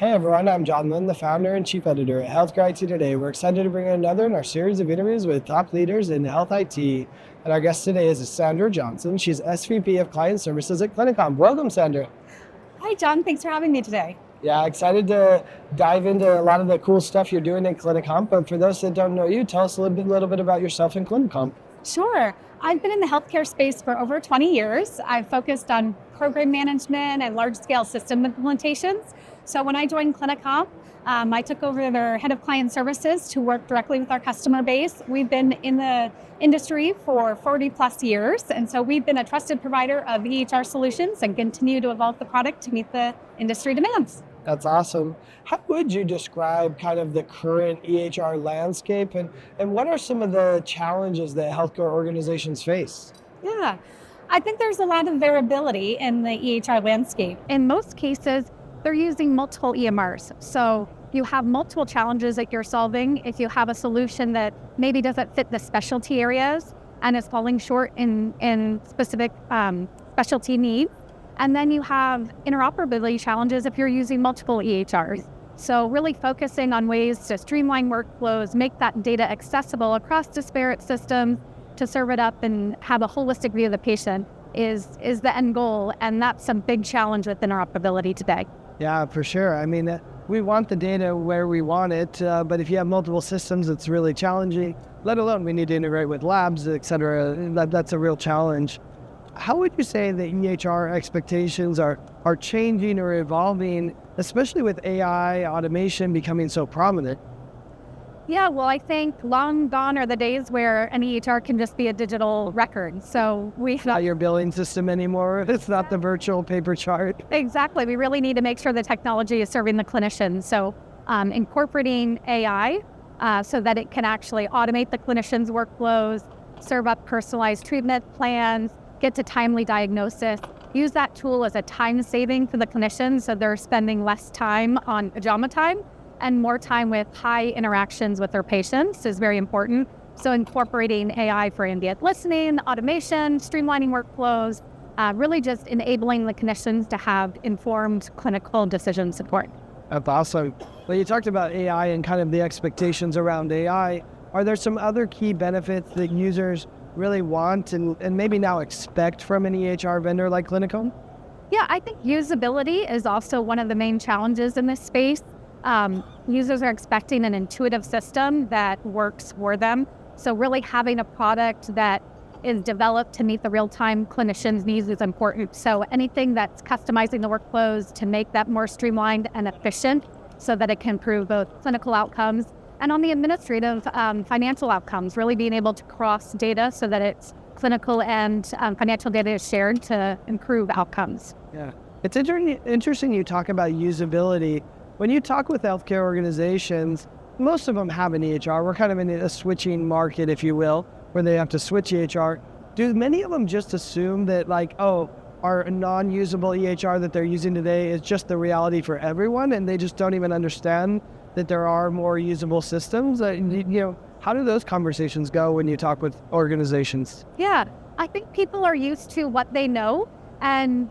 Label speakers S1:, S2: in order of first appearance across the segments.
S1: Hey everyone, I'm John Lynn, the founder and chief editor at Healthcare IT Today. We're excited to bring in another in our series of interviews with top leaders in health IT. And our guest today is Sandra Johnson. She's SVP of Client Services at CliniComp. Welcome, Sandra.
S2: Hi, John. Thanks for having me today.
S1: Yeah, excited to dive into a lot of the cool stuff you're doing at CliniComp. But for those that don't know you, tell us a little bit about yourself and CliniComp.
S2: Sure. I've been in the healthcare space for over 20 years. I've focused on program management and large-scale system implementations. So when I joined CliniComp, I took over their head of client services to work directly with our customer base. We've been in the industry for 40 plus years, and so we've been a trusted provider of EHR solutions and continue to evolve the product to meet the industry demands.
S1: That's awesome. How would you describe kind of the current EHR landscape and what are some of the challenges that healthcare organizations face?
S2: Yeah, I think there's a lot of variability in the EHR landscape. In most cases, they're using multiple EMRs. So you have multiple challenges that you're solving if you have a solution that maybe doesn't fit the specialty areas and is falling short in specific specialty needs. And then you have interoperability challenges if you're using multiple EHRs. So really focusing on ways to streamline workflows, make that data accessible across disparate systems to serve it up and have a holistic view of the patient is the end goal. And that's a big challenge with interoperability today.
S1: Yeah, for sure. I mean, we want the data where we want it, but if you have multiple systems, it's really challenging, let alone we need to integrate with labs, et cetera. That's a real challenge. How would you say the EHR expectations are changing or evolving, especially with AI automation becoming so prominent?
S2: Yeah, well, I think long gone are the days where an EHR can just be a digital record. So
S1: It's not your billing system anymore. It's not the virtual paper chart.
S2: Exactly. We really need to make sure the technology is serving the clinicians. So incorporating AI so that it can actually automate the clinicians' workflows, serve up personalized treatment plans, get to timely diagnosis, use that tool as a time saving for the clinicians so they're spending less time on pajama time and more time with high interactions with their patients is very important. So incorporating AI for ambient listening, automation, streamlining workflows, really just enabling the clinicians to have informed clinical decision support.
S1: That's awesome. Well, you talked about AI and kind of the expectations around AI. Are there some other key benefits that users really want and maybe now expect from an EHR vendor like CliniComp?
S2: Yeah, I think usability is also one of the main challenges in this space. Users are expecting an intuitive system that works for them. So really having a product that is developed to meet the real-time clinicians' needs is important. So anything that's customizing the workflows to make that more streamlined and efficient so that it can improve both clinical outcomes and on the administrative financial outcomes, really being able to cross data so that it's clinical and financial data is shared to improve outcomes.
S1: Yeah, it's interesting you talk about usability. When you talk with healthcare organizations, most of them have an EHR. We're kind of in a switching market, if you will, where they have to switch EHR. Do many of them just assume that our non-usable EHR that they're using today is just the reality for everyone and they just don't even understand that there are more usable systems? How do those conversations go when you talk with organizations?
S2: Yeah, I think people are used to what they know and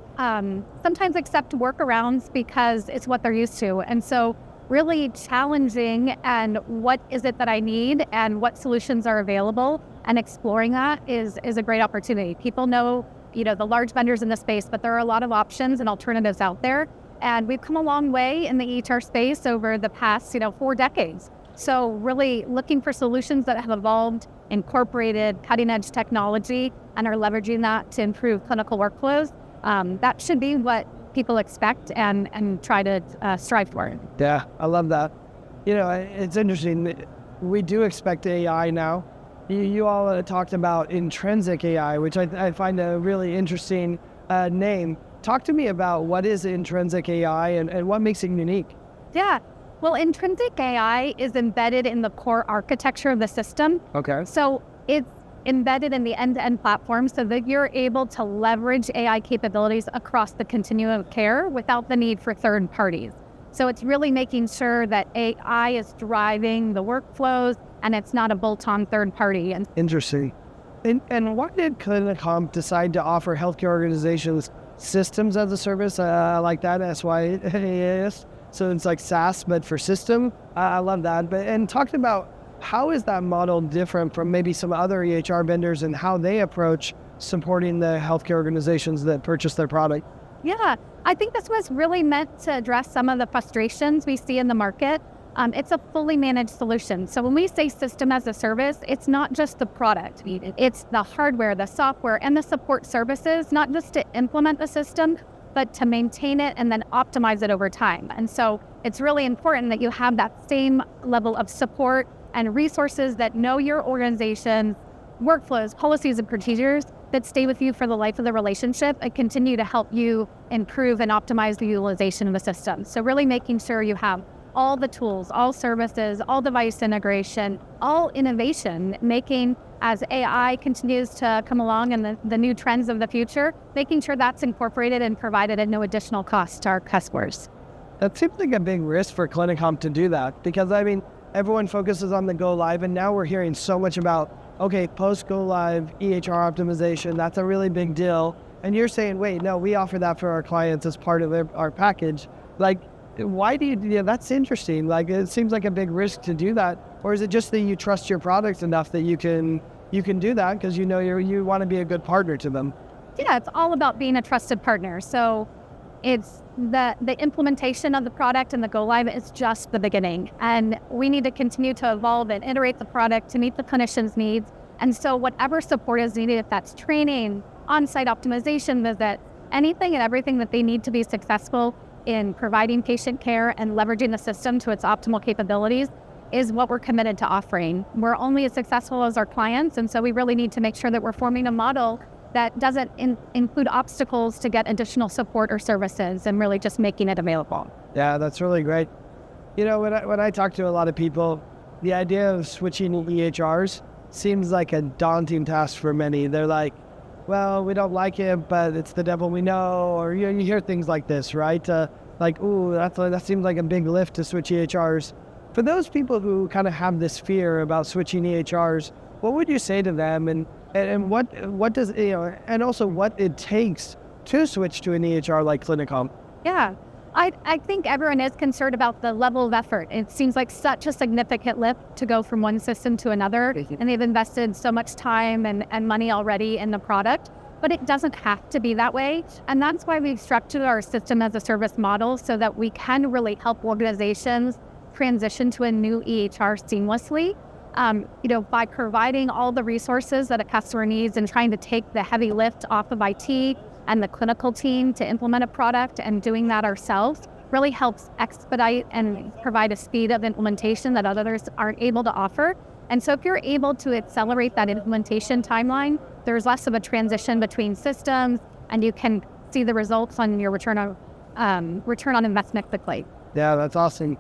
S2: sometimes accept workarounds because it's what they're used to. And so really challenging and what is it that I need and what solutions are available and exploring that is a great opportunity. People know, the large vendors in the space, but there are a lot of options and alternatives out there. And we've come a long way in the EHR space over the past, 4 decades. So really looking for solutions that have evolved, incorporated cutting-edge technology, and are leveraging that to improve clinical workflows. That should be what people expect and try to strive for.
S1: Yeah, I love that. It's interesting. We do expect AI now. You all talked about intrinsic AI, which I find a really interesting name. Talk to me about what is intrinsic AI and what makes it unique.
S2: Yeah, well, intrinsic AI is embedded in the core architecture of the system.
S1: Okay.
S2: So it's embedded in the end-to-end platform so that you're able to leverage AI capabilities across the continuum of care without the need for third parties. So it's really making sure that AI is driving the workflows and it's not a bolt-on third party.
S1: Interesting. And why did CliniComp decide to offer healthcare organizations systems as a service like that, SYaaS, So it's like SaaS, but for system. I love that. And talking about how is that model different from maybe some other EHR vendors and how they approach supporting the healthcare organizations that purchase their product?
S2: Yeah, I think this was really meant to address some of the frustrations we see in the market. It's a fully managed solution. So when we say system as a service, it's not just the product. It's the hardware, the software, and the support services, not just to implement the system, but to maintain it and then optimize it over time. And so it's really important that you have that same level of support and resources that know your organization's workflows, policies, and procedures that stay with you for the life of the relationship and continue to help you improve and optimize the utilization of the system. So really making sure you have all the tools, all services, all device integration, all innovation, making as AI continues to come along and the new trends of the future, making sure that's incorporated and provided at no additional cost to our customers.
S1: That seems like a big risk for CliniComp to do that because, I mean, everyone focuses on the go live, and now we're hearing so much about, okay, post go live EHR optimization, that's a really big deal. And you're saying, wait, no, we offer that for our clients as part of our package. Like, why do you, that's interesting. Like, it seems like a big risk to do that. Or is it just that you trust your products enough that you can do that because you know you want to be a good partner to them?
S2: Yeah, it's all about being a trusted partner. So it's the implementation of the product and the go live is just the beginning. And we need to continue to evolve and iterate the product to meet the clinician's needs. And so whatever support is needed, if that's training, on-site optimization visits, anything and everything that they need to be successful in providing patient care and leveraging the system to its optimal capabilities is what we're committed to offering. We're only as successful as our clients, and so we really need to make sure that we're forming a model that doesn't include obstacles to get additional support or services and really just making it available.
S1: Yeah, that's really great. You know, when I talk to a lot of people, the idea of switching EHRs seems like a daunting task for many. They're like, well, we don't like it, but it's the devil we know, or you hear things like this, right? Like, ooh, that seems like a big lift to switch EHRs. For those people who kind of have this fear about switching EHRs, what would you say to them, and what does, you know, and also what it takes to switch to an EHR like CliniComp?
S2: Yeah, I think everyone is concerned about the level of effort. It seems like such a significant lift to go from one system to another, and they've invested so much time and money already in the product, but it doesn't have to be that way. And that's why we've structured our system as a service model so that we can really help organizations transition to a new EHR seamlessly. By providing all the resources that a customer needs and trying to take the heavy lift off of IT and the clinical team to implement a product, and doing that ourselves really helps expedite and provide a speed of implementation that others aren't able to offer. And so if you're able to accelerate that implementation timeline, there's less of a transition between systems, and you can see the results on your return on investment quickly.
S1: Yeah, that's awesome.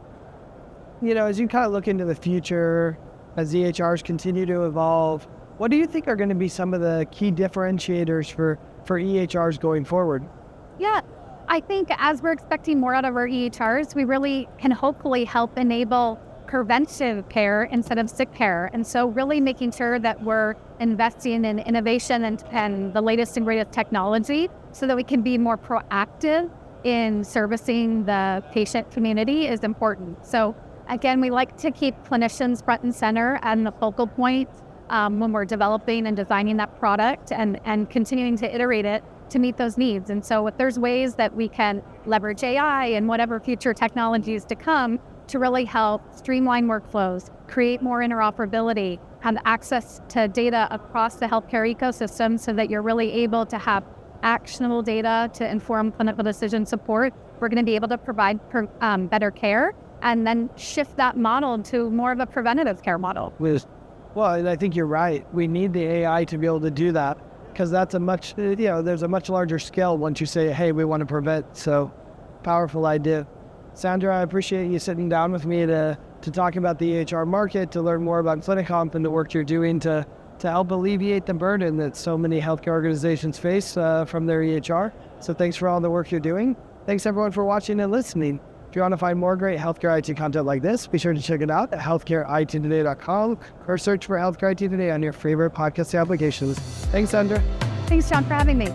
S1: You know, as you kind of look into the future, as EHRs continue to evolve, what do you think are going to be some of the key differentiators for EHRs going forward?
S2: Yeah, I think as we're expecting more out of our EHRs, we really can hopefully help enable preventive care instead of sick care. And so really making sure that we're investing in innovation and the latest and greatest technology so that we can be more proactive in servicing the patient community is important. So again, we like to keep clinicians front and center and the focal point when we're developing and designing that product and continuing to iterate it to meet those needs. And so if there's ways that we can leverage AI and whatever future technologies to come to really help streamline workflows, create more interoperability, have access to data across the healthcare ecosystem so that you're really able to have actionable data to inform clinical decision support, we're going to be able to provide better care and then shift that model to more of a preventative care model.
S1: Well, and I think you're right. We need the AI to be able to do that because that's there's a much larger scale once you say, hey, we want to prevent. So powerful idea. Sandra, I appreciate you sitting down with me to talk about the EHR market, to learn more about CliniComp and the work you're doing to help alleviate the burden that so many healthcare organizations face from their EHR. So thanks for all the work you're doing. Thanks everyone for watching and listening. If you want to find more great healthcare IT content like this, be sure to check it out at healthcareittoday.com or search for Healthcare IT Today on your favorite podcast applications. Thanks, Sandra.
S2: Thanks, John, for having me.